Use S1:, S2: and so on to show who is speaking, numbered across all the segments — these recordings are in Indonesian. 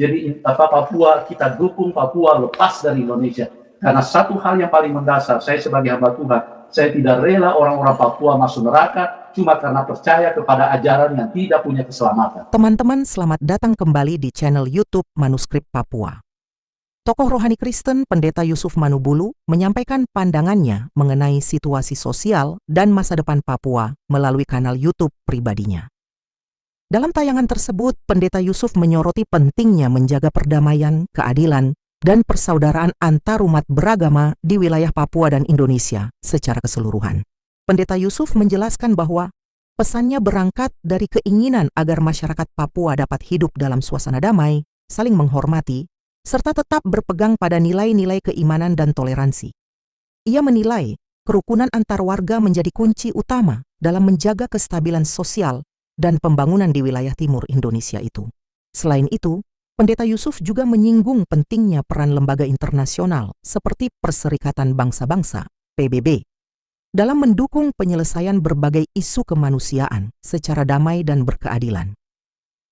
S1: Jadi Papua, kita dukung Papua lepas dari Indonesia. Karena satu hal yang paling mendasar, saya sebagai hamba Tuhan, saya tidak rela orang-orang Papua masuk neraka cuma karena percaya kepada ajaran yang tidak punya keselamatan.
S2: Teman-teman, selamat datang kembali di channel YouTube Manuskrip Papua. Tokoh rohani Kristen Pendeta Yusuf Manubulu menyampaikan pandangannya mengenai situasi sosial dan masa depan Papua melalui kanal YouTube pribadinya. Dalam tayangan tersebut, Pendeta Yusuf menyoroti pentingnya menjaga perdamaian, keadilan, dan persaudaraan antarumat beragama di wilayah Papua dan Indonesia secara keseluruhan. Pendeta Yusuf menjelaskan bahwa pesannya berangkat dari keinginan agar masyarakat Papua dapat hidup dalam suasana damai, saling menghormati, serta tetap berpegang pada nilai-nilai keimanan dan toleransi. Ia menilai kerukunan antar warga menjadi kunci utama dalam menjaga kestabilan sosial dan pembangunan di wilayah timur Indonesia itu. Selain itu, Pendeta Yusuf juga menyinggung pentingnya peran lembaga internasional seperti Perserikatan Bangsa-Bangsa, PBB, dalam mendukung penyelesaian berbagai isu kemanusiaan secara damai dan berkeadilan.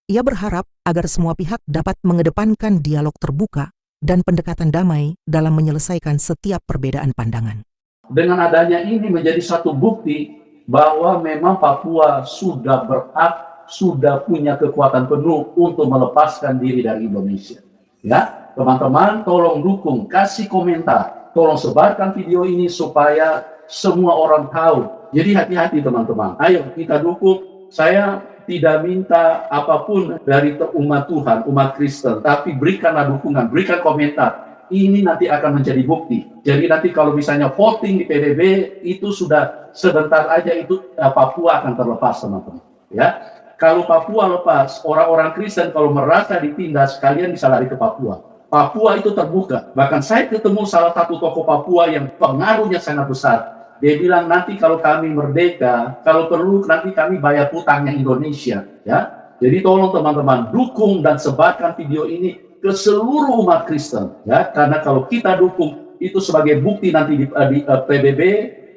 S2: Ia berharap agar semua pihak dapat mengedepankan dialog terbuka dan pendekatan damai dalam menyelesaikan setiap perbedaan pandangan.
S1: Dengan adanya ini menjadi satu bukti bahwa memang Papua sudah berhak, sudah punya kekuatan penuh untuk melepaskan diri dari Indonesia. Ya, teman-teman, tolong dukung, kasih komentar, tolong sebarkan video ini supaya semua orang tahu. Jadi hati-hati teman-teman. Ayo kita dukung. Saya tidak minta apapun dari umat Tuhan, umat Kristen, tapi berikanlah dukungan, berikan komentar. Ini nanti akan menjadi bukti. Jadi nanti kalau misalnya voting di PBB, itu sudah sebentar aja itu Papua akan terlepas teman-teman. Ya, kalau Papua lepas, orang-orang Kristen kalau merasa ditindas, kalian bisa lari ke Papua. Papua itu terbuka. Bahkan saya ketemu salah satu tokoh Papua yang pengaruhnya sangat besar. Dia bilang nanti kalau kami merdeka, kalau perlu nanti kami bayar hutangnya Indonesia, ya. Jadi tolong teman-teman dukung dan sebarkan video ini ke seluruh umat Kristen, ya. Karena kalau kita dukung itu sebagai bukti nanti di PBB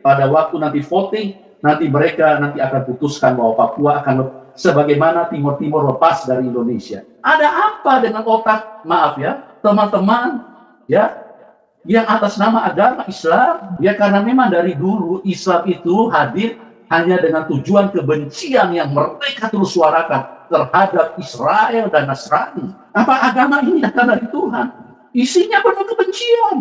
S1: pada waktu nanti voting, nanti mereka nanti akan putuskan bahwa Papua akan sebagaimana Timur Timur lepas dari Indonesia. Ada apa dengan otak? Maaf ya, teman-teman, ya. Yang atas nama agama Islam, ya karena memang dari dulu Islam itu hadir hanya dengan tujuan kebencian yang mereka terus suarakan terhadap Israel dan Nasrani. Apa agama ini datang dari Tuhan? Isinya penuh kebencian.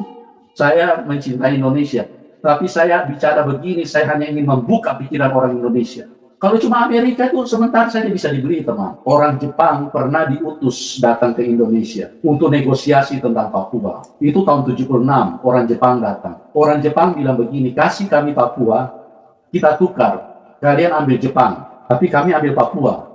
S1: Saya mencintai Indonesia, tapi saya bicara begini, saya hanya ingin membuka pikiran orang Indonesia. Kalau cuma Amerika itu sebentar saja bisa dibeli teman. Orang Jepang pernah diutus datang ke Indonesia untuk negosiasi tentang Papua. Itu tahun 76, orang Jepang datang. Orang Jepang bilang begini, kasih kami Papua, kita tukar. Kalian ambil Jepang, tapi kami ambil Papua.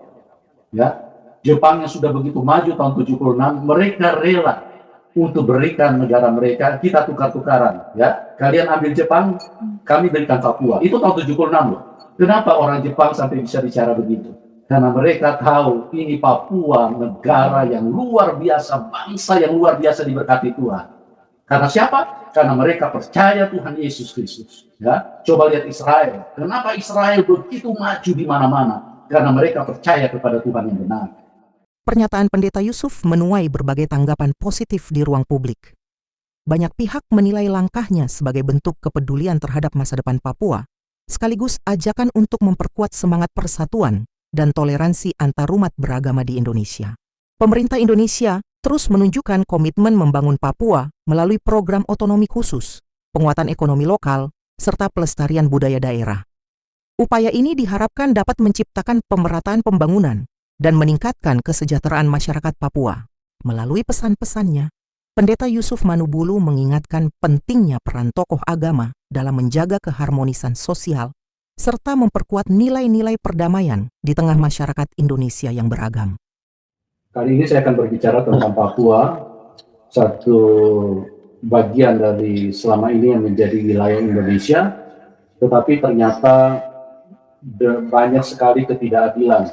S1: Ya, Jepang yang sudah begitu maju tahun 76, mereka rela untuk berikan negara mereka, kita tukar-tukaran. Ya, kalian ambil Jepang, kami berikan Papua. Itu tahun 76 loh. Kenapa orang Jepang sampai bisa bicara begitu? Karena mereka tahu ini Papua negara yang luar biasa, bangsa yang luar biasa diberkati Tuhan. Karena siapa? Karena mereka percaya Tuhan Yesus Kristus. Ya, coba lihat Israel. Kenapa Israel begitu maju di mana-mana? Karena mereka percaya kepada Tuhan yang benar.
S2: Pernyataan Pendeta Yusuf menuai berbagai tanggapan positif di ruang publik. Banyak pihak menilai langkahnya sebagai bentuk kepedulian terhadap masa depan Papua, sekaligus ajakan untuk memperkuat semangat persatuan dan toleransi antarumat beragama di Indonesia. Pemerintah Indonesia terus menunjukkan komitmen membangun Papua melalui program otonomi khusus, penguatan ekonomi lokal, serta pelestarian budaya daerah. Upaya ini diharapkan dapat menciptakan pemerataan pembangunan dan meningkatkan kesejahteraan masyarakat Papua. Melalui pesan-pesannya, Pendeta Yusuf Manubulu mengingatkan pentingnya peran tokoh agama dalam menjaga keharmonisan sosial serta memperkuat nilai-nilai perdamaian di tengah masyarakat Indonesia yang beragam.
S1: Kali ini saya akan berbicara tentang Papua, satu bagian dari selama ini yang menjadi wilayah Indonesia, tetapi ternyata banyak sekali ketidakadilan,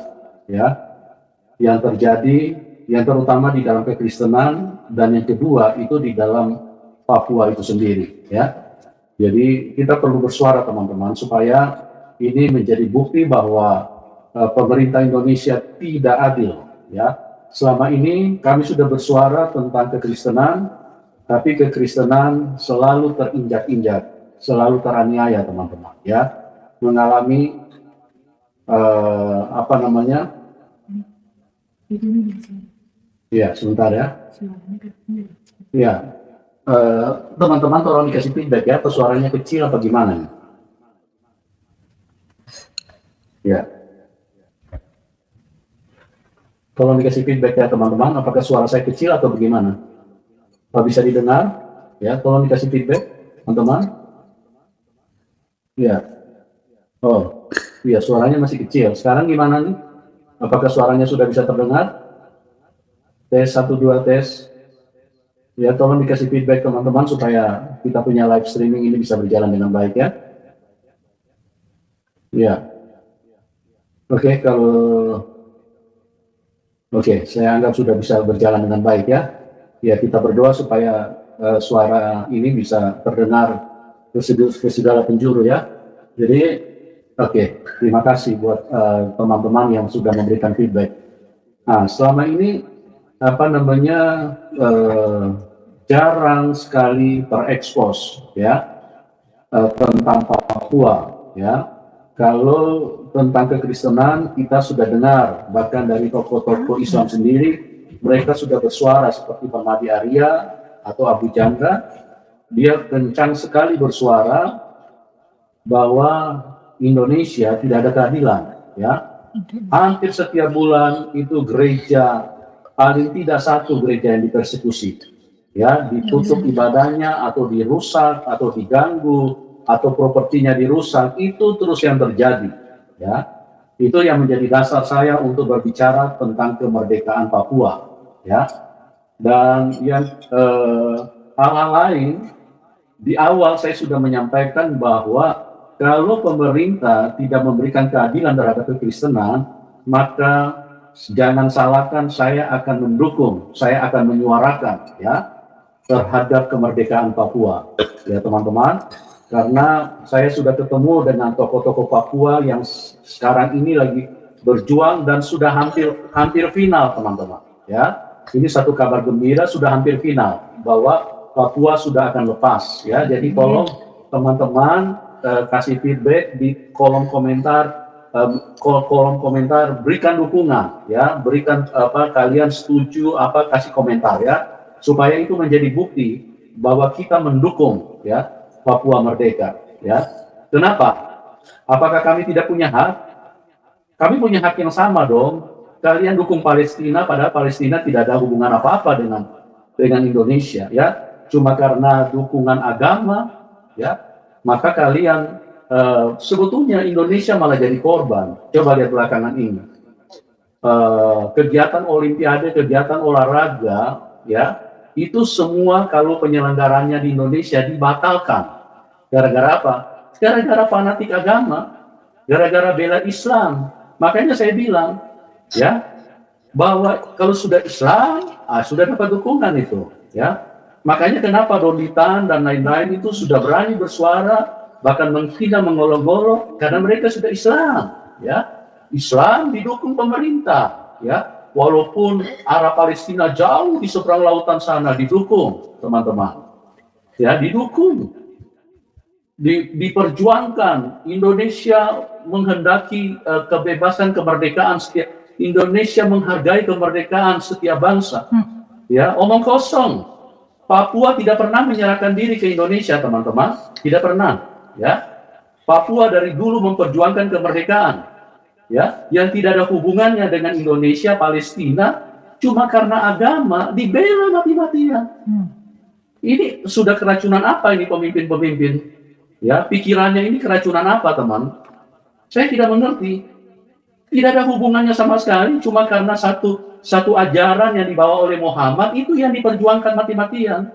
S1: ya, yang terjadi, yang terutama di dalam kekristenan, dan yang kedua itu di dalam Papua itu sendiri, ya. Jadi kita perlu bersuara teman-teman supaya ini menjadi bukti bahwa pemerintah Indonesia tidak adil, ya. selama ini kami sudah bersuara tentang kekristenan, tapi kekristenan selalu terinjak-injak, selalu teraniaya teman-teman, ya, mengalami apa namanya? Ya, sebentar ya. Ya, teman-teman tolong dikasih feedback ya, atau suaranya kecil apa gimana nih? Ya, tolong dikasih feedback ya teman-teman, apakah suara saya kecil atau bagaimana? Apa bisa didengar? Ya, tolong dikasih feedback, teman-teman. Ya, oh, iya suaranya masih kecil. Sekarang gimana nih? Apakah suaranya sudah bisa terdengar? Tes 1 2 tes. Ya, tolong dikasih feedback teman-teman supaya kita punya live streaming ini bisa berjalan dengan baik ya. Ya, oke, saya anggap sudah bisa berjalan dengan baik ya. Ya, kita berdoa supaya suara ini bisa terdengar ke segala penjuru ya. Jadi, terima kasih buat teman-teman yang sudah memberikan feedback. Nah, selama ini apa namanya jarang sekali terekspos ya tentang Papua ya. Kalau tentang kekristenan kita sudah dengar, bahkan dari tokoh-tokoh Islam sendiri mereka sudah bersuara seperti Permadi Arya atau Abu Jandra. Dia kencang sekali bersuara bahwa Indonesia tidak ada keadilan ya. Hampir setiap bulan itu gereja, paling tidak satu gereja yang dipersekusi ya, ditutup ibadahnya atau dirusak atau diganggu atau propertinya dirusak, itu terus yang terjadi ya. Itu yang menjadi dasar saya untuk berbicara tentang kemerdekaan Papua ya. Dan yang hal-hal lain, di awal saya sudah menyampaikan bahwa kalau pemerintah tidak memberikan keadilan terhadap kekristenan, maka jangan salahkan, saya akan mendukung, saya akan menyuarakan ya terhadap kemerdekaan Papua ya teman-teman. Karena saya sudah ketemu dengan tokoh-tokoh Papua yang sekarang ini lagi berjuang dan sudah hampir final teman-teman ya. Ini satu kabar gembira, sudah hampir final bahwa Papua sudah akan lepas ya. Jadi tolong teman-teman kasih feedback di kolom komentar, berikan dukungan ya, berikan kalian setuju kasih komentar ya, supaya itu menjadi bukti bahwa kita mendukung ya Papua merdeka ya. Kenapa? Apakah kami tidak punya hak? Kami punya hak yang sama dong. Kalian dukung Palestina, padahal Palestina tidak ada hubungan apa-apa dengan Indonesia ya. Cuma karena dukungan agama ya, maka kalian sebetulnya Indonesia malah jadi korban. Coba lihat belakangan ini. Kegiatan olimpiade, kegiatan olahraga ya, itu semua kalau penyelenggarannya di Indonesia dibatalkan. Gara-gara apa? Gara-gara fanatik agama, gara-gara bela Islam. Makanya saya bilang ya, bahwa kalau sudah Islam sudah dapat dukungan itu ya. Makanya kenapa Dolitan dan lain-lain itu sudah berani bersuara, bahkan menghina, mengolok-olok, karena mereka sudah Islam ya. Islam didukung pemerintah ya. Walaupun arah Palestina jauh di seberang lautan sana didukung, teman-teman. Ya, didukung. Diperjuangkan. Indonesia menghendaki kebebasan, kemerdekaan setiap, Indonesia menghargai kemerdekaan setiap bangsa. Ya, omong kosong. Papua tidak pernah menyerahkan diri ke Indonesia, teman-teman. Tidak pernah, ya. Papua dari dulu memperjuangkan kemerdekaan. Ya, yang tidak ada hubungannya dengan Indonesia, Palestina, cuma karena agama dibela mati-matian. Ini sudah keracunan apa ini pemimpin-pemimpin? Ya, pikirannya ini keracunan apa, teman? Saya tidak mengerti. Tidak ada hubungannya sama sekali, cuma karena satu ajaran yang dibawa oleh Muhammad itu yang diperjuangkan mati-matian.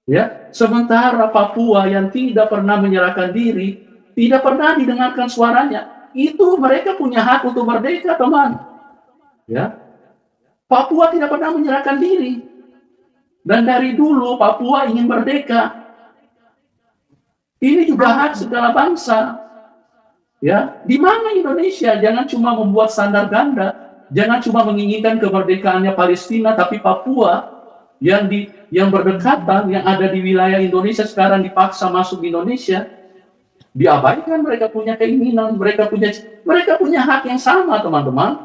S1: Ya, sementara Papua yang tidak pernah menyerahkan diri, tidak pernah didengarkan suaranya. Itu mereka punya hak untuk merdeka, teman. Ya, Papua tidak pernah menyerahkan diri, dan dari dulu Papua ingin merdeka. Ini juga hak segala bangsa. Ya, di mana Indonesia? Jangan cuma membuat standar ganda. Jangan cuma menginginkan kemerdekaannya Palestina, tapi Papua yang berdekatan, yang ada di wilayah Indonesia sekarang dipaksa masuk Indonesia, diabaikan. Mereka punya keinginan, mereka punya hak yang sama, teman-teman.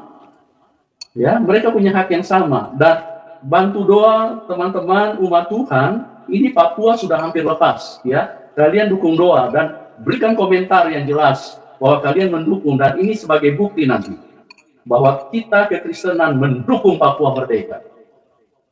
S1: Ya, mereka punya hak yang sama. Dan bantu doa teman-teman umat Tuhan, ini Papua sudah hampir lepas, ya. Kalian dukung doa dan berikan komentar yang jelas bahwa kalian mendukung, dan ini sebagai bukti nanti bahwa kita kekristenan mendukung Papua merdeka.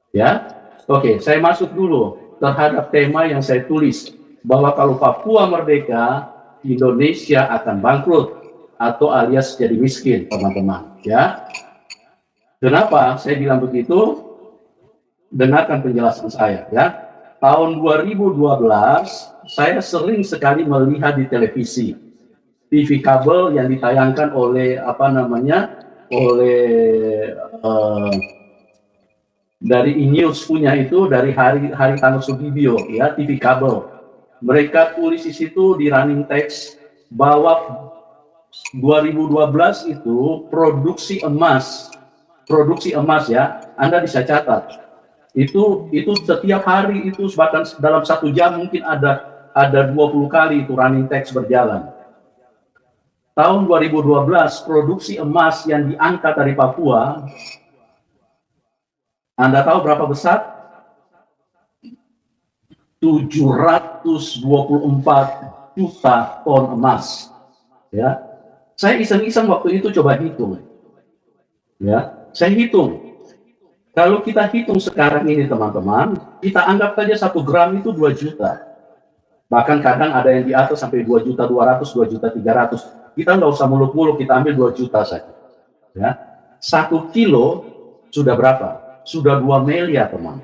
S1: Ya. Oke, saya masuk dulu terhadap tema yang saya tulis, bahwa kalau Papua merdeka, Indonesia akan bangkrut atau alias jadi miskin, teman-teman, ya. Kenapa saya bilang begitu? Dengarkan penjelasan saya, ya. Tahun 2012 saya sering sekali melihat di televisi, TV kabel yang ditayangkan oleh dari E-News punya itu, dari hari Tanggal Sudibyo, ya, TV kabel. Mereka tulis di situ di running text bahwa 2012 itu produksi emas ya, Anda bisa catat. Itu setiap hari itu, bahkan dalam 1 jam mungkin ada 20 kali itu running text berjalan. Tahun 2012 produksi emas yang diangkat dari Papua, Anda tahu berapa besar? 724 juta ton emas. Ya, saya iseng-iseng waktu itu coba hitung. Ya, saya hitung. Kalau kita hitung sekarang ini, teman-teman, kita anggap saja 1 gram itu 2 juta. Bahkan kadang ada yang di atas sampai 2.200.000, 2.300.000. Kita nggak usah muluk-muluk, kita ambil 2 juta saja. Ya, 1 kilo sudah berapa? Sudah 2 miliar, teman.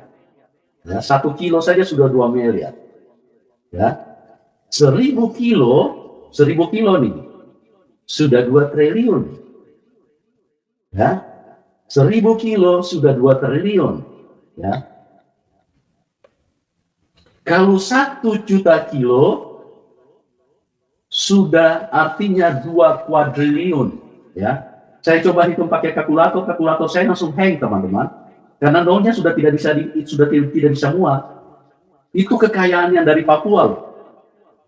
S1: Ya, 1 kilo saja sudah 2 miliar. Ya, 1000 kilo nih, sudah 2 triliun. Ya, 1000 kilo sudah 2 triliun. Ya. Kalau 1 juta kilo sudah artinya 2 kuadriliun. Ya. Saya coba hitung pakai kalkulator saya langsung hang, teman-teman. Karena nolnya sudah tidak bisa muat. Itu kekayaan yang dari Papua loh.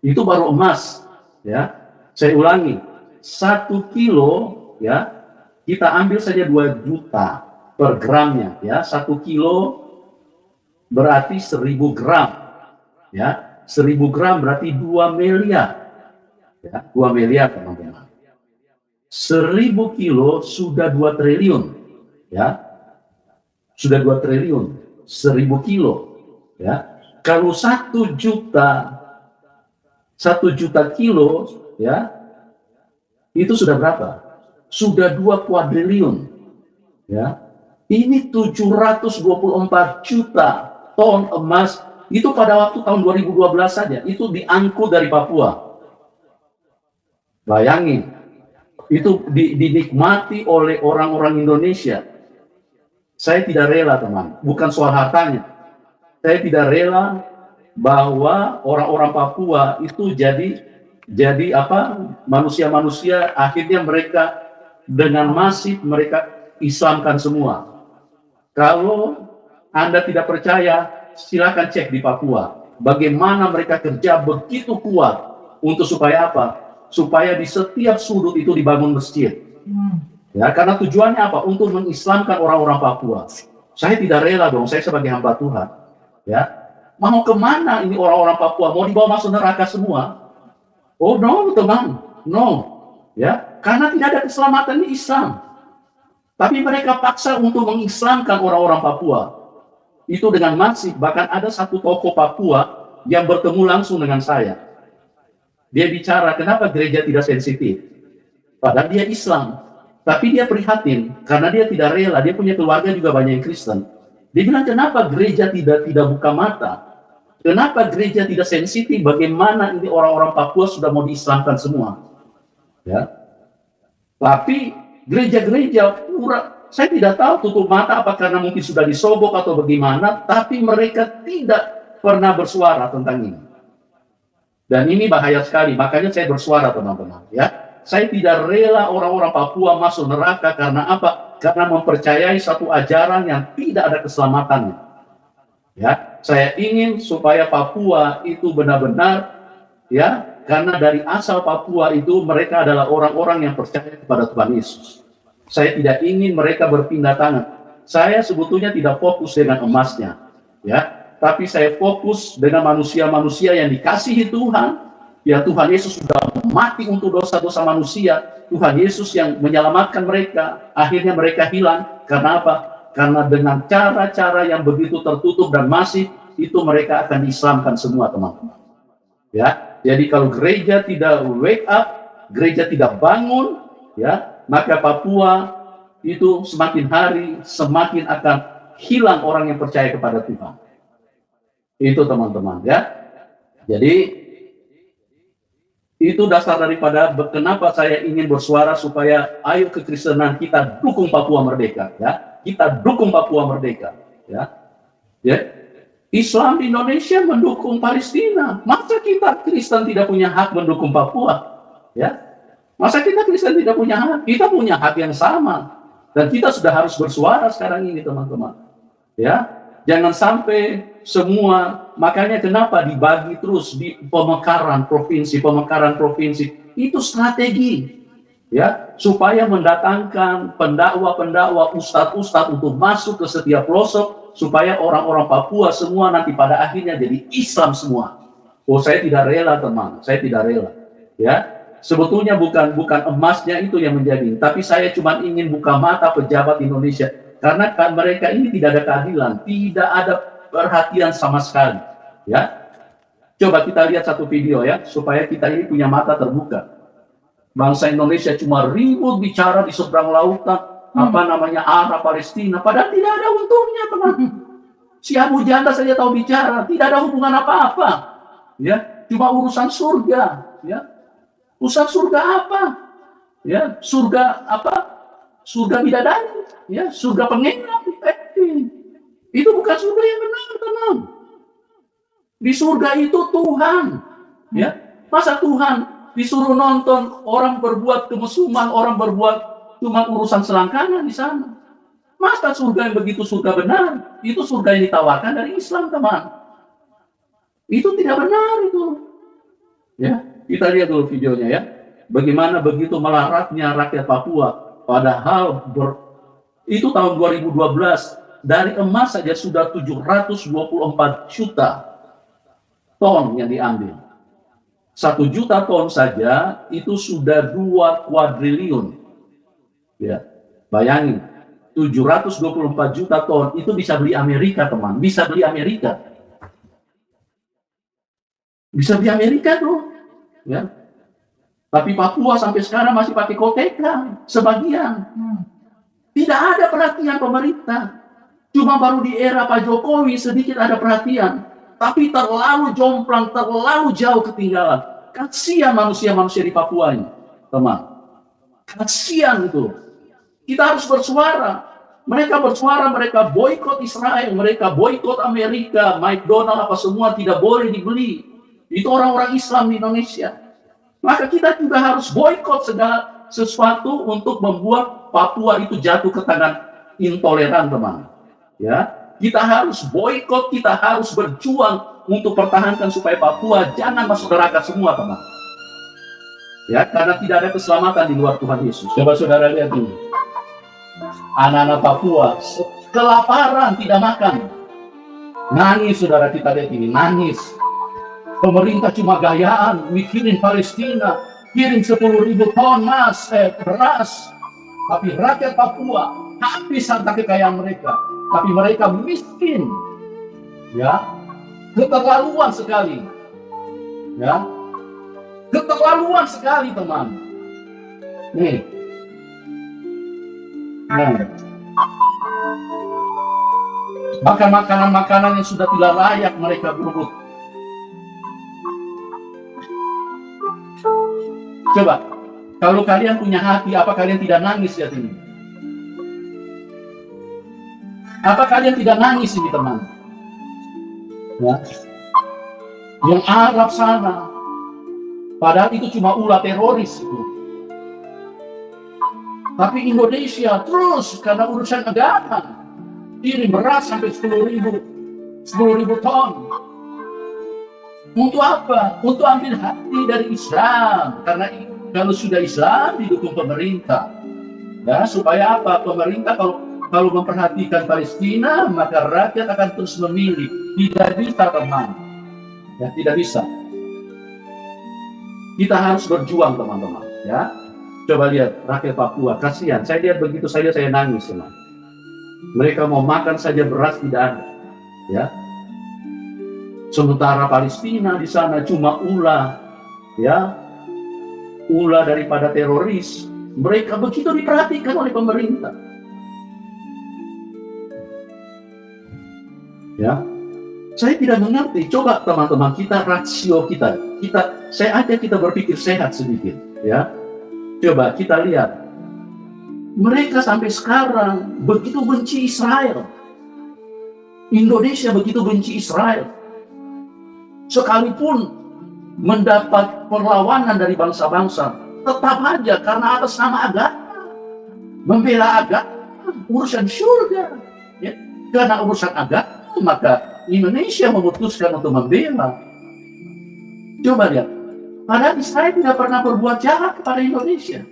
S1: Itu baru emas. Ya. Saya ulangi, 1 kilo, ya, kita ambil saja 2 juta per gramnya, ya. 1 kilo berarti 1000 gram, ya. 1000 gram berarti 2 miliar, ya. 2 miliar, teman-teman. 1000 kilo sudah 2 triliun, ya. Sudah 2 triliun, 1000 kilo, ya. Kalau 1 juta kilo, ya, itu sudah berapa? Sudah 2 kuadriliun, ya. Ini 724 juta ton emas, itu pada waktu tahun 2012 saja, itu diangkut dari Papua. Bayangin, itu dinikmati oleh orang-orang Indonesia. Saya tidak rela, teman, bukan soal hartanya. Saya tidak rela bahwa orang-orang Papua itu jadi manusia-manusia akhirnya mereka dengan masif mereka Islamkan semua. Kalau Anda tidak percaya, silakan cek di Papua bagaimana mereka kerja begitu kuat untuk supaya apa? Supaya di setiap sudut itu dibangun masjid. Ya, karena tujuannya apa? Untuk mengislamkan orang-orang Papua. Saya tidak rela dong, saya sebagai hamba Tuhan, ya. Mau kemana ini orang-orang Papua? Mau dibawa masuk neraka semua? Oh no, teman, no, ya, karena tidak ada keselamatan di Islam. Tapi mereka paksa untuk mengislamkan orang-orang Papua. Itu dengan masif. Bahkan ada satu tokoh Papua yang bertemu langsung dengan saya. Dia bicara, kenapa gereja tidak sensitif? Padahal dia Islam. Tapi dia prihatin, karena dia tidak rela. Dia punya keluarga juga banyak yang Kristen. Dia bilang, kenapa gereja tidak buka mata? Kenapa gereja tidak sensitif? Bagaimana ini orang-orang Papua sudah mau diislamkan semua? Ya. Tapi gereja-gereja pura, saya tidak tahu tutup mata apa karena mungkin sudah disobok atau bagaimana, tapi mereka tidak pernah bersuara tentang ini. Dan ini bahaya sekali, makanya saya bersuara, teman-teman. Ya, saya tidak rela orang-orang Papua masuk neraka karena apa? Karena mempercayai satu ajaran yang tidak ada keselamatannya. Ya, saya ingin supaya Papua itu benar-benar, ya, karena dari asal Papua itu mereka adalah orang-orang yang percaya kepada Tuhan Yesus. Saya tidak ingin mereka berpindah tangan. Saya sebetulnya tidak fokus dengan emasnya, ya, tapi saya fokus dengan manusia-manusia yang dikasihi Tuhan. Ya, Tuhan Yesus sudah mati untuk dosa-dosa manusia. Tuhan Yesus yang menyelamatkan mereka. Akhirnya mereka hilang. Karena apa? Karena dengan cara-cara yang begitu tertutup dan masif, itu mereka akan diislamkan semua, teman-teman. Ya, jadi kalau gereja tidak wake up, gereja tidak bangun, ya, maka Papua itu semakin hari semakin akan hilang orang yang percaya kepada Tuhan. Itu, teman-teman, ya. Jadi itu dasar daripada kenapa saya ingin bersuara supaya ayo kekristenan kita dukung Papua merdeka, ya. Kita dukung Papua merdeka, ya. Ya. Islam di Indonesia mendukung Palestina. Masa kita Kristen tidak punya hak mendukung Papua? Ya. Masa kita Kristen tidak punya hak? Kita punya hak yang sama. Dan kita sudah harus bersuara sekarang ini, teman-teman. Ya. Jangan sampai semua, makanya kenapa dibagi terus di pemekaran provinsi, itu strategi, ya, supaya mendatangkan pendakwa ustadz untuk masuk ke setiap pelosok, supaya orang-orang Papua semua nanti pada akhirnya jadi Islam semua. Oh, saya tidak rela, teman, saya tidak rela, ya. Sebetulnya bukan emasnya itu yang menjadi, tapi saya cuma ingin buka mata pejabat Indonesia, karena mereka ini tidak ada keadilan, tidak ada perhatian sama sekali, ya. Coba kita lihat satu video, ya, supaya kita ini punya mata terbuka. Bangsa Indonesia cuma ribut bicara di seberang lautan, apa namanya, Arab Palestina, padahal tidak ada untungnya, teman. Si Abu Janda saja tahu bicara, tidak ada hubungan apa-apa, ya, cuma urusan surga, ya. Urusan surga apa? Ya, surga apa? Surga bidadari, ya, surga penginap. Itu bukan surga yang benar, teman. Di surga itu Tuhan, ya. Masa Tuhan disuruh nonton orang berbuat kemesuman, orang berbuat cuma urusan selangkangan di sana? Masa surga yang begitu surga benar? Itu surga yang ditawarkan dari Islam, teman. Itu tidak benar itu. Ya, kita lihat dulu videonya, ya. Bagaimana begitu melaratnya rakyat Papua, padahal itu tahun 2012 dari emas saja sudah 724 juta ton yang diambil. 1 juta ton saja itu sudah 2 kuadriliun. Ya, bayangin, 724 juta ton itu bisa beli Amerika, teman. Bisa beli Amerika. Bisa beli Amerika tuh, ya. Tapi Papua sampai sekarang masih pakai koteka sebagian. Tidak ada perhatian pemerintah. Cuma baru di era Pak Jokowi sedikit ada perhatian. Tapi terlalu jomplang, terlalu jauh ketinggalan. Kasihan manusia-manusia di Papua ini, teman. Kasihan itu. Kita harus bersuara. Mereka bersuara, mereka boikot Israel, mereka boikot Amerika, McDonald apa semua tidak boleh dibeli. Itu orang-orang Islam di Indonesia. Maka kita juga harus boikot segala sesuatu untuk membuat Papua itu jatuh ke tangan intoleran, teman. Ya, kita harus boikot, kita harus berjuang untuk pertahankan supaya Papua jangan masuk neraka semua, teman. Ya, karena tidak ada keselamatan di luar Tuhan Yesus. Coba saudara lihat dulu. Anak-anak Papua kelaparan, tidak makan. Nangis, saudara, kita lihat ini, nangis. Pemerintah cuma gayaan, mikirin Palestina, kirim 10.000 ton beras. Tapi rakyat Papua habis harta kekayaan mereka. Tapi mereka miskin. Ya, keterlaluan sekali. Ya, keterlaluan sekali, teman. Nih. Nah. Bahkan makanan-makanan yang sudah tidak layak mereka berebut. Coba, kalau kalian punya hati, apa kalian tidak nangis lihat ini? Apa kalian tidak nangis ini, teman? Ya. Yang Arab sana, padahal itu cuma ulah teroris itu. Tapi Indonesia terus karena urusan agama kirim beras sampai 10.000 ton. Untuk apa? Untuk ambil hati dari Islam. Karena kalau sudah Islam didukung pemerintah. Ya, supaya apa? Pemerintah kalau memperhatikan Palestina, maka rakyat akan terus memilih. Tidak bisa, teman. Ya, tidak bisa. Kita harus berjuang, teman-teman. Ya, coba lihat rakyat Papua. Kasihan. Saya lihat begitu saja saya nangis, teman. Mereka mau makan saja beras tidak ada. Ya. Sementara Palestina di sana cuma ulah, ya, ulah daripada teroris. Mereka begitu diperhatikan oleh pemerintah. Ya, saya tidak mengerti. Coba teman-teman kita rasio saya ajak kita berpikir sehat sedikit. Ya, coba kita lihat. Mereka sampai sekarang begitu benci Israel. Indonesia begitu benci Israel. Sekalipun mendapat perlawanan dari bangsa-bangsa, tetap aja karena atas nama agama, membela agama, urusan surga. Ya. Karena urusan agama, maka Indonesia memutuskan untuk membela. Coba lihat, padahal Israel tidak pernah berbuat jahat kepada Indonesia.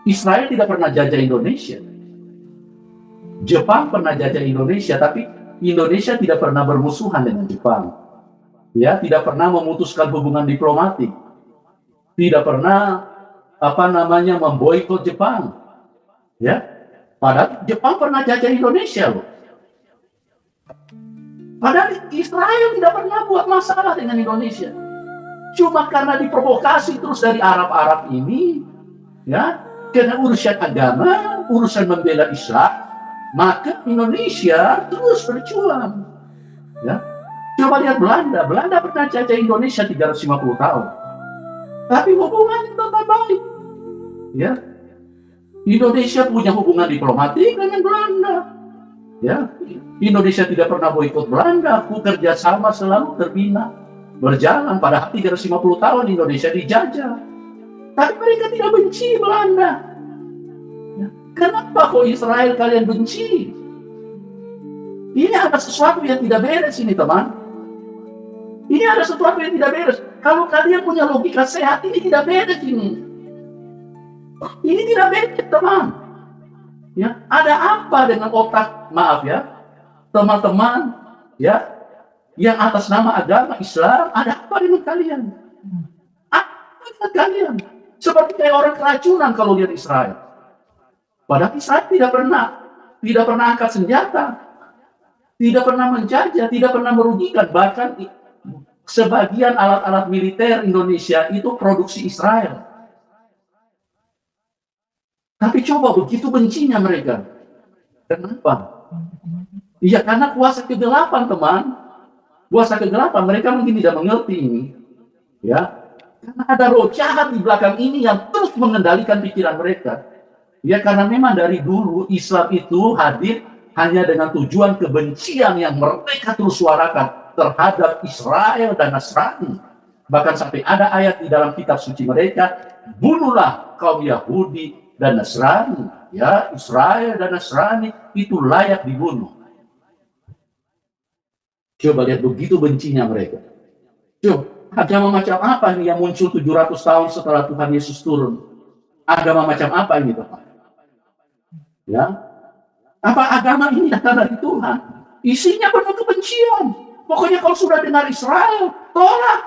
S1: Israel tidak pernah jajah Indonesia. Jepang pernah jajah Indonesia, tapi Indonesia tidak pernah bermusuhan dengan Jepang. Ya, tidak pernah memutuskan hubungan diplomatik, tidak pernah memboikot Jepang. Ya, padahal Jepang pernah jajah Indonesia loh. Padahal Israel tidak pernah buat masalah dengan Indonesia. Cuma karena diprovokasi terus dari Arab ini, ya, karena urusan agama, urusan membela Islam, maka Indonesia terus berjuang. Ya. Coba lihat Belanda pernah jajah Indonesia 350 tahun. Tapi hubungannya tetap baik. Ya. Indonesia punya hubungan diplomatik dengan Belanda. Ya. Indonesia tidak pernah boikot Belanda, kerjasama selalu terbina, berjalan. Pada 350 tahun Indonesia dijajah. Tapi mereka tidak benci Belanda. Ya. Kenapa kok Israel kalian benci? Ini ada sesuatu yang tidak beres ini, teman. Ini ada sesuatu yang tidak beres. Kalau kalian punya logika sehat, ini tidak beres ini. Ini tidak beres, teman. Ya, ada apa dengan otak, maaf ya, teman-teman, ya, yang atas nama agama Islam, ada apa dengan kalian? Apa dengan kalian? Seperti kayak orang keracunan kalau lihat Israel. Padahal Israel tidak pernah angkat senjata, tidak pernah menjajah, tidak pernah merugikan, bahkan sebagian alat-alat militer Indonesia itu produksi Israel. Tapi coba begitu bencinya mereka. Kenapa? Iya, karena kuasa kegelapan, teman. Kuasa kegelapan, mereka mungkin tidak mengerti ini. Ya, karena ada roh jahat di belakang ini yang terus mengendalikan pikiran mereka. Ya, karena memang dari dulu Islam itu hadir hanya dengan tujuan kebencian yang mereka terus suarakan terhadap Israel dan Nasrani. Bahkan sampai ada ayat di dalam kitab suci mereka, bunuhlah kaum Yahudi dan Nasrani. Ya, Israel dan Nasrani itu layak dibunuh. Coba lihat begitu bencinya mereka. Coba, agama macam apa ini yang muncul 700 tahun setelah Tuhan Yesus turun? Agama macam apa ini, teman? Ya, apa agama ini datang dari Tuhan? Isinya penuh kebencian. Pokoknya kalau sudah dengar Israel, tolak.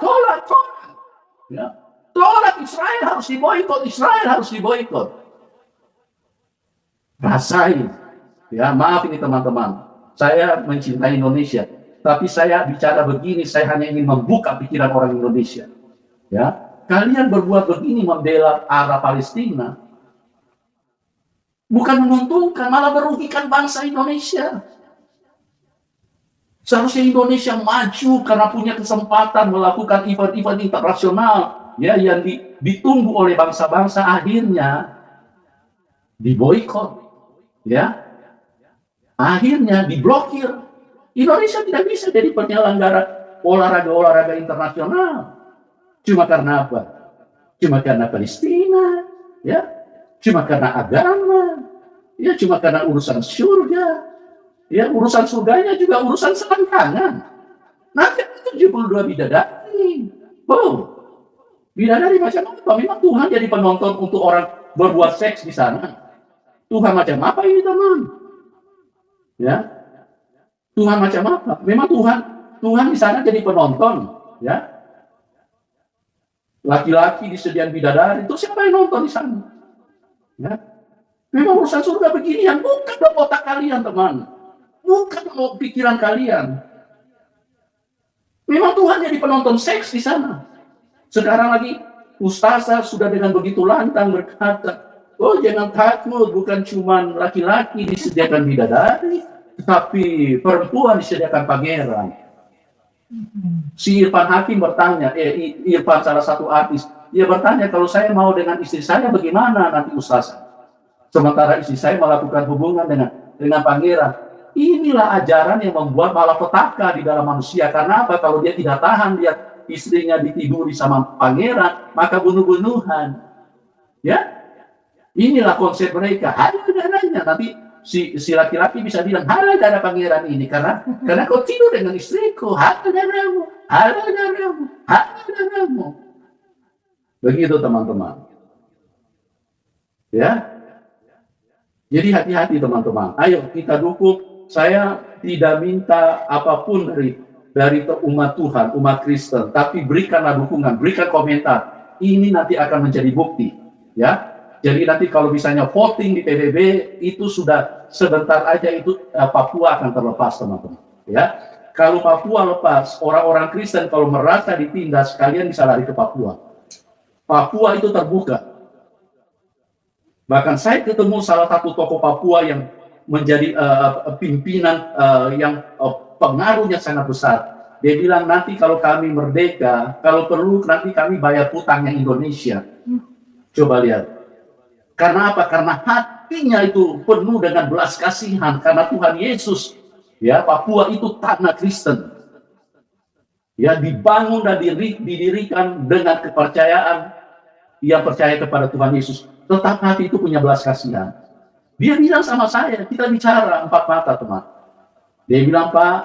S1: Ya. Tolak Israel, harus diboikot. Israel harus diboikot. Rasain. Ya, maaf ini teman-teman. Saya mencintai Indonesia. Tapi saya bicara begini, saya hanya ingin membuka pikiran orang Indonesia. Ya, kalian berbuat begini membela arah Palestina. Bukan menguntungkan, malah merugikan bangsa Indonesia. Seharusnya Indonesia maju karena punya kesempatan melakukan event-event internasional, ya, yang ditunggu oleh bangsa-bangsa, akhirnya diboikot, ya, akhirnya diblokir. Indonesia tidak bisa jadi penyelenggara olahraga internasional. Cuma karena apa? Cuma karena Palestina, ya. cuma karena agama, ya cuma karena urusan surga, ya urusan surganya juga urusan selangkangan. Nanti 72 bidadari. Oh, bidadari macam apa? Memang Tuhan jadi penonton untuk orang berbuat seks di sana. Tuhan macam apa ini, teman? Ya, Tuhan macam apa? Memang Tuhan di sana jadi penonton, ya. Laki-laki disediakan bidadari, itu siapa yang nonton di sana? Ya. Memang urusan surga beginian, bukan dalam otak kalian, teman. Bukan dalam pikiran kalian. Memang Tuhan jadi penonton seks di sana. Sekarang lagi ustazah sudah dengan begitu lantang berkata, oh jangan takut, bukan cuma laki-laki disediakan bidadari, tapi perempuan disediakan pangeran. Si Irfan Hakim bertanya, Irfan salah satu artis, dia bertanya, kalau saya mau dengan istri saya bagaimana nanti ustazah? Sementara istri saya melakukan hubungan dengan pangeran. Inilah ajaran yang membuat malapetaka di dalam manusia. Karena apa? Kalau dia tidak tahan lihat istrinya ditiduri sama pangeran, maka bunuh-bunuhan. Ya, inilah konsep mereka. Ada darahnya. Nanti si laki-laki bisa bilang, halal darah pangeran ini karena kau tidur dengan istriku. Halal darahmu, halal darahmu, halal darahmu. Begitu teman-teman. Ya. Jadi hati-hati teman-teman. Ayo kita dukung. Saya tidak minta apapun dari umat Tuhan, umat Kristen, tapi berikanlah dukungan, berikan komentar. Ini nanti akan menjadi bukti, ya. Jadi nanti kalau misalnya voting di PBB itu sudah sebentar aja itu Papua akan terlepas, teman-teman. Ya, kalau Papua lepas, orang-orang Kristen kalau merasa ditindas, kalian bisa lari ke Papua. Papua itu terbuka. Bahkan saya ketemu salah satu tokoh Papua yang menjadi pimpinan yang pengaruhnya sangat besar. Dia bilang nanti kalau kami merdeka, kalau perlu nanti kami bayar hutangnya Indonesia. Coba lihat. Karena apa? Karena hatinya itu penuh dengan belas kasihan karena Tuhan Yesus. Ya, Papua itu tanah Kristen. Ya, dibangun dan didirikan dengan kepercayaan yang percaya kepada Tuhan Yesus. Tetap hati itu punya belas kasihan. Dia bilang sama saya, kita bicara empat mata, teman. Dia bilang, Pak,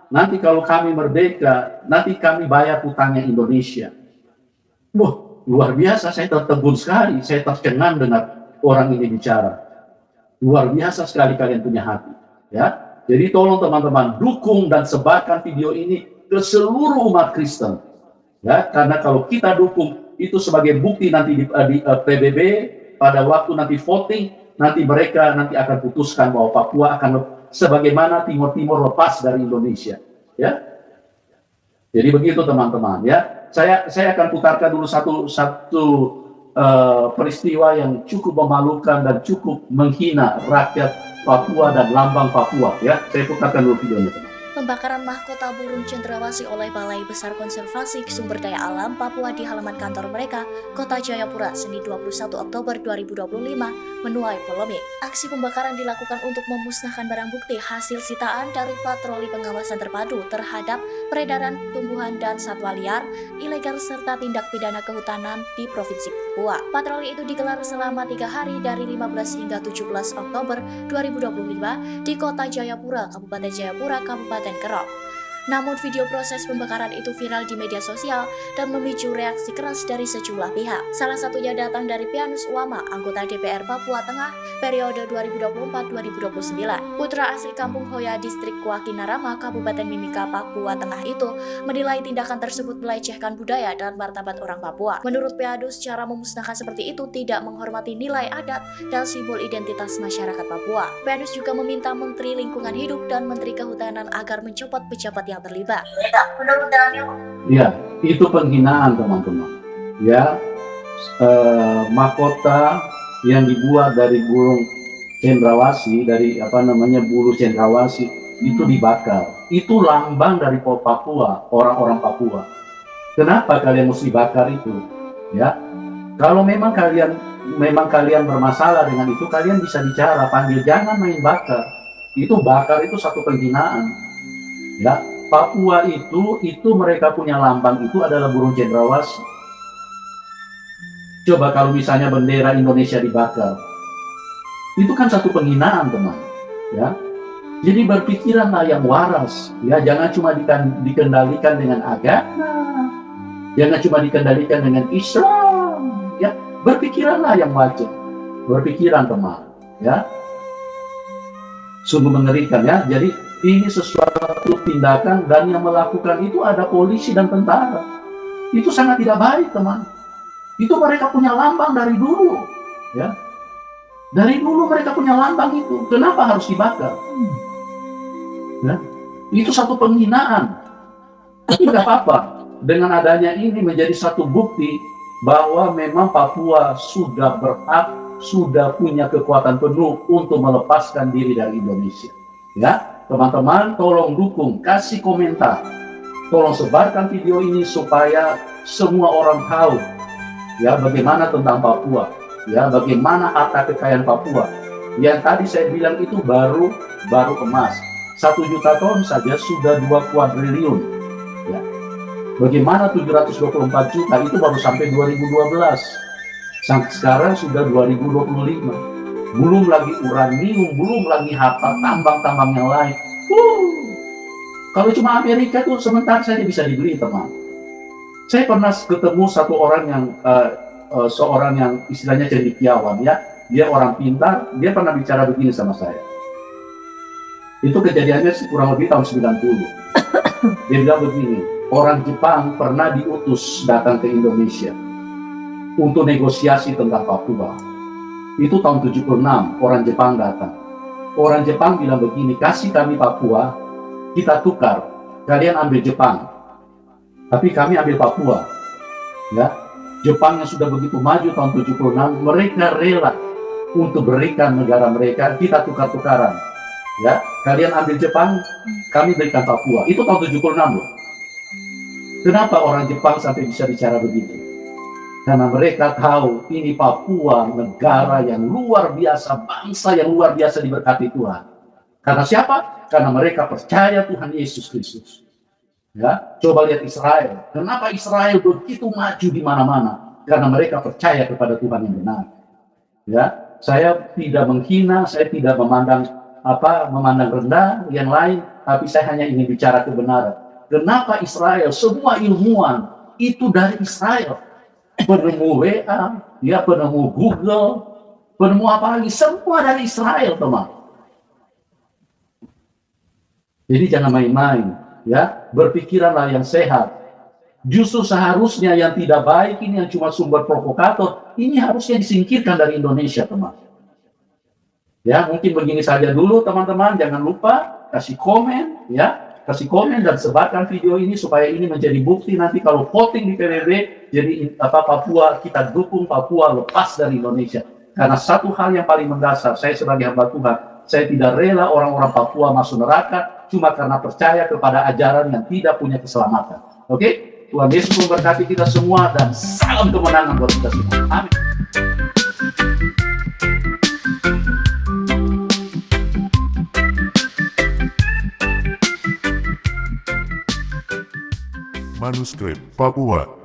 S1: nanti kalau kami merdeka, nanti kami bayar hutangnya Indonesia. Wah, luar biasa, saya tertegun sekali, saya tercengang dengar orang ini bicara. Luar biasa sekali kalian punya hati. Ya, jadi tolong teman-teman, dukung dan sebarkan video ini ke seluruh umat Kristen. Ya, karena kalau kita dukung, itu sebagai bukti nanti di PBB, pada waktu nanti voting, nanti mereka nanti akan putuskan bahwa Papua akan sebagaimana Timur Timur lepas dari Indonesia, ya. Jadi begitu teman-teman, ya. Saya akan putarkan dulu satu peristiwa yang cukup memalukan dan cukup menghina rakyat Papua dan lambang Papua, ya. Saya putarkan dulu videonya, teman.
S3: Pembakaran mahkota burung cendrawasih oleh Balai Besar Konservasi Sumber Daya Alam Papua di halaman kantor mereka, Kota Jayapura, Senin 21 Oktober 2025, menuai polemik. Aksi pembakaran dilakukan untuk memusnahkan barang bukti hasil sitaan dari patroli pengawasan terpadu terhadap peredaran tumbuhan dan satwa liar, ilegal serta tindak pidana kehutanan di Provinsi Papua. Patroli itu digelar selama 3 hari dari 15 hingga 17 Oktober 2025 di Kota Jayapura, Kabupaten Jayapura, Kabupaten Kerong. Namun video proses pembakaran itu viral di media sosial dan memicu reaksi keras dari sejumlah pihak. Salah satunya datang dari Pianus Uwama, anggota DPR Papua Tengah periode 2024-2029. Putra asli Kampung Hoya, Distrik Kuakinarama, Kabupaten Mimika, Papua Tengah itu menilai tindakan tersebut melecehkan budaya dan martabat orang Papua. Menurut Pianus, cara memusnahkan seperti itu tidak menghormati nilai adat dan simbol identitas masyarakat Papua. Pianus juga meminta Menteri Lingkungan Hidup dan Menteri Kehutanan agar mencopot pejabat yang terlibat.
S1: Ya, itu penghinaan teman-teman. Ya, mahkota yang dibuat dari burung cendrawasih, dari bulu cendrawasih itu dibakar. Itu lambang dari Papua, orang-orang Papua. Kenapa kalian mesti bakar itu? Ya, kalau memang kalian bermasalah dengan itu, kalian bisa bicara, panggil, jangan main bakar. Itu bakar itu satu penghinaan. Ya, Papua itu mereka punya lambang itu adalah burung cendrawasih. Coba kalau misalnya bendera Indonesia dibakar, Itu kan satu penghinaan, teman. Ya, jadi berpikiranlah yang waras. Ya, jangan cuma dikendalikan dengan agama, jangan cuma dikendalikan dengan Islam. Ya, berpikiranlah yang wajar. Berpikiran, teman. Ya, sungguh mengerikan ya. Jadi ini sesuatu tindakan, dan yang melakukan itu ada polisi dan tentara. Itu sangat tidak baik, teman. Itu mereka punya lambang dari dulu, ya. Dari dulu mereka punya lambang itu. Kenapa harus dibakar? Ya, itu satu penghinaan. Tapi nggak apa-apa. Dengan adanya ini menjadi satu bukti bahwa memang Papua sudah berhak, sudah punya kekuatan penuh untuk melepaskan diri dari Indonesia. Ya, teman-teman, tolong dukung, kasih komentar, tolong sebarkan video ini supaya semua orang tahu ya bagaimana tentang Papua, ya bagaimana harta kekayaan Papua. Yang tadi saya bilang itu baru emas. 1 juta ton saja sudah 2 kuadriliun. Ya. Bagaimana 724 juta itu baru sampai 2012. Sampai sekarang sudah 2025. Belum lagi uranium, belum lagi harta tambang-tambang yang lain. Kalau cuma Amerika tuh sebentar saja bisa dibeli, teman. Saya pernah ketemu satu orang yang seorang yang istilahnya cendekiawan, ya. Dia orang pintar, dia pernah bicara begini sama saya. Itu kejadiannya kurang lebih tahun 90. Dia bilang begini, orang Jepang pernah diutus datang ke Indonesia untuk negosiasi tentang Papua. Itu tahun 76, orang Jepang datang. Orang Jepang bilang begini, kasih kami Papua, kita tukar, kalian ambil Jepang, tapi kami ambil Papua. Ya, Jepang yang sudah begitu maju tahun 76, mereka rela untuk berikan negara mereka, kita tukar-tukaran. Ya, kalian ambil Jepang, kami berikan Papua. Itu tahun 76 loh. Kenapa orang Jepang sampai bisa bicara begitu? Karena mereka tahu ini Papua negara yang luar biasa, bangsa yang luar biasa diberkati Tuhan. Karena siapa? Karena mereka percaya Tuhan Yesus Kristus. Ya, coba lihat Israel. Kenapa Israel begitu maju di mana-mana? Karena mereka percaya kepada Tuhan yang benar. Ya, saya tidak menghina, saya tidak memandang rendah yang lain, tapi saya hanya ingin bicara kebenaran. Kenapa Israel? Semua ilmuwan itu dari Israel. Penemu WA, ya penemu Google, penemu apa lagi, semua dari Israel, teman. Jadi jangan main-main, ya. Berpikiranlah yang sehat. Justru seharusnya yang tidak baik ini, yang cuma sumber provokator, ini harusnya disingkirkan dari Indonesia, teman. Ya, mungkin begini saja dulu, teman-teman. Jangan lupa kasih komen, ya. Kasih komen dan sebarkan video ini supaya ini menjadi bukti nanti kalau voting di PBB, jadi Papua, kita dukung Papua lepas dari Indonesia. Karena satu hal yang paling mendasar, saya sebagai hamba Tuhan, saya tidak rela orang-orang Papua masuk neraka cuma karena percaya kepada ajaran yang tidak punya keselamatan. Oke? Tuhan Yesus memberkati kita semua dan salam kemenangan buat kita semua. Amin.
S4: Manuskrip Papua.